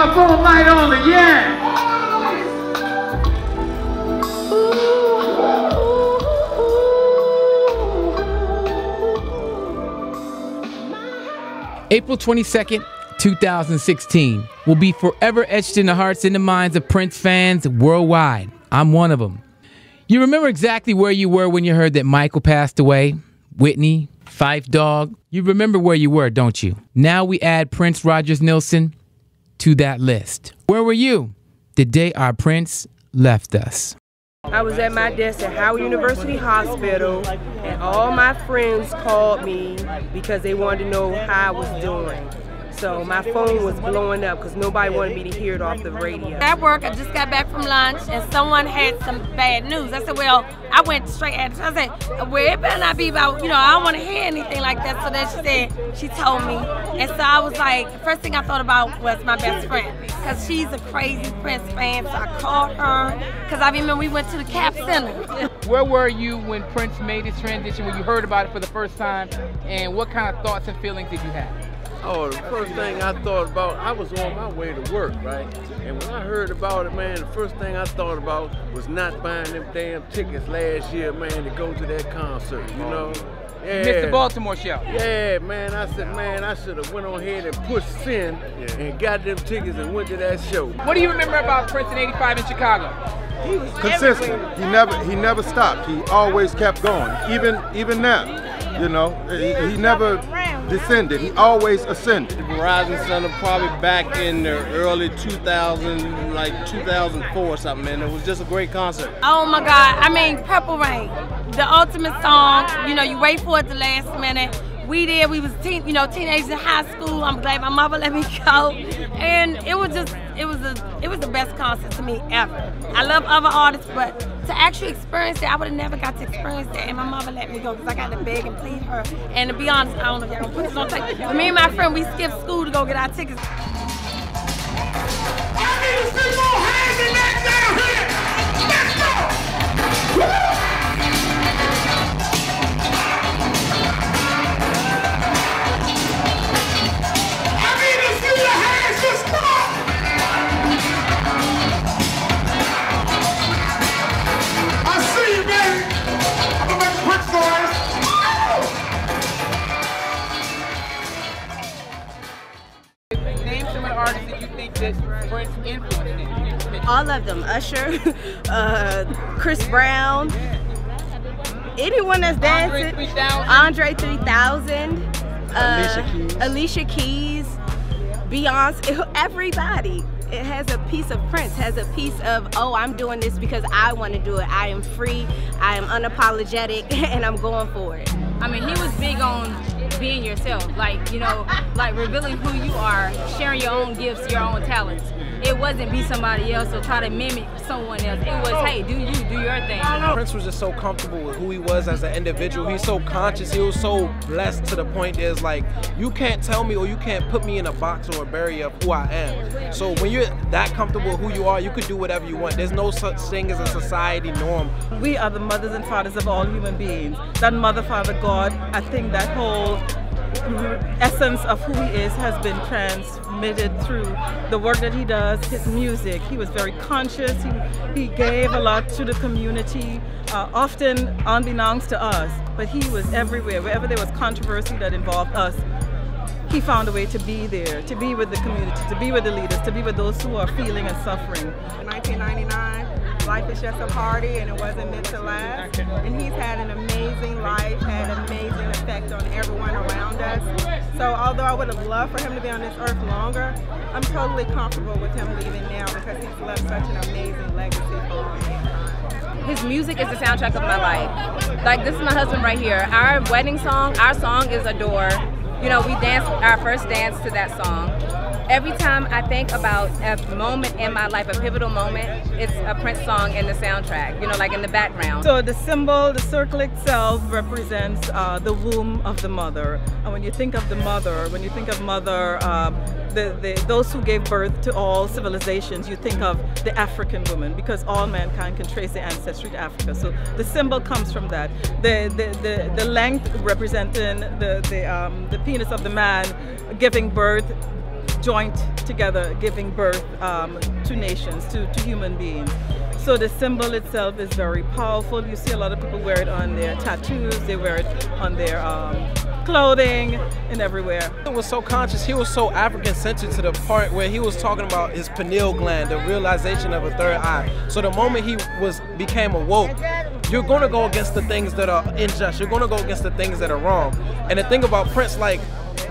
my phone light on again. April 22nd, 2016 will be forever etched in the hearts and the minds of Prince fans worldwide. I'm one of them. You remember exactly where you were when you heard that Michael passed away? Whitney, Phife Dawg. You remember where you were, don't you? Now we add Prince Rogers Nilsson to that list. Where were you the day our Prince left us? I was at my desk at Howard University Hospital, and all my friends called me because they wanted to know how I was doing. So my phone was blowing up because nobody wanted me to hear it off the radio. At work, I just got back from lunch and someone had some bad news. I said, well, I went straight at it. I said, well, it better not be about, I don't want to hear anything like that. So then she told me. And so I was like, the first thing I thought about was my best friend because she's a crazy Prince fan. So I called her because I remember we went to the Cap Center. Where were you when Prince made his transition, when you heard about it for the first time, and what kind of thoughts and feelings did you have? Oh, the first thing I thought about, I was on my way to work, right? And when I heard about it, man, the first thing I thought about was not buying them damn tickets last year, man, to go to that concert, you know? Yeah. You missed the Baltimore show. Yeah, man, I said, man, I should have went on ahead and pushed sin and got them tickets and went to that show. What do you remember about Prince in '85 in Chicago? He was consistent. Everywhere. He never stopped. He always kept going. Even now. He never descended. He always ascended. Verizon Center probably back in the early 2000, like 2004 or something, man. It was just a great concert. Oh my God, Purple Rain, the ultimate song. You wait for it the last minute. We was teenagers in high school. I'm glad my mother let me go, and it was the best concert to me ever. I love other artists, but to actually experience it, I would have never got to experience that, and my mother let me go because I got to beg and plead her. And to be honest, I don't know if y'all gonna put this on tape, but me and my friend, we skipped school to go get our tickets. I need to see more hands in that down here. Let's go. Prince influenced in? All of them. Usher, Chris Brown, anyone that's dancing. Andre 3000, Alicia Keys, Beyonce, everybody. It has a piece of Prince, has a piece of, oh, I'm doing this because I want to do it. I am free, I am unapologetic, and I'm going for it. He was big on being yourself, like revealing who you are, sharing your own gifts, your own talents. It wasn't be somebody else or try to mimic someone else. It was, hey, do your thing. Prince was just so comfortable with who he was as an individual. He's so conscious. He was so blessed to the point there's like, you can't tell me or you can't put me in a box or a barrier of who I am. So when you're that comfortable with who you are, you could do whatever you want. There's no such thing as a society norm. We are the mothers and fathers of all human beings. That mother, father, God, I think that whole essence of who he is has been transmitted through the work that he does, his music. He was very conscious. He gave a lot to the community, often unbeknownst to us, but he was everywhere. Wherever there was controversy that involved us, he found a way to be there, to be with the community, to be with the leaders, to be with those who are feeling and suffering. In 1999, life is just a party and it wasn't meant to last. And he's had an amazing life, had an amazing effect on everyone around us. So although I would have loved for him to be on this earth longer, I'm totally comfortable with him leaving now because he's left such an amazing legacy for all mankind. His music is the soundtrack of my life. Like, this is my husband right here. Our wedding song, our song is Adore. We danced our first dance to that song. Every time I think about a moment in my life, a pivotal moment, it's a Prince song in the soundtrack, like in the background. So the symbol, the circle itself represents the womb of the mother. And when you think of the mother, those who gave birth to all civilizations, you think of the African woman, because all mankind can trace their ancestry to Africa. So the symbol comes from that. The length representing the penis of the man giving birth joint together, giving birth to nations, to human beings. So the symbol itself is very powerful. You see a lot of people wear it on their tattoos, they wear it on their clothing and everywhere. He was so conscious, he was so African-centered to the part where he was talking about his pineal gland, the realization of a third eye. So the moment he became awoke, you're going to go against the things that are unjust. You're going to go against the things that are wrong. And the thing about Prince, like,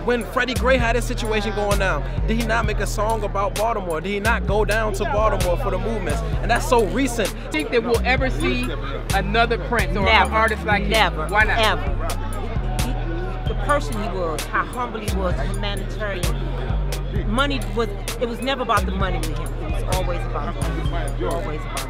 when Freddie Gray had his situation going down, did he not make a song about Baltimore? Did he not go down to Baltimore for the movements? And that's so recent. Do you think that we'll ever see another Prince or an artist like him? Never. Why not? Ever. The person he was, how humble he was, humanitarian. It was never about the money with him. It was always about money. Always about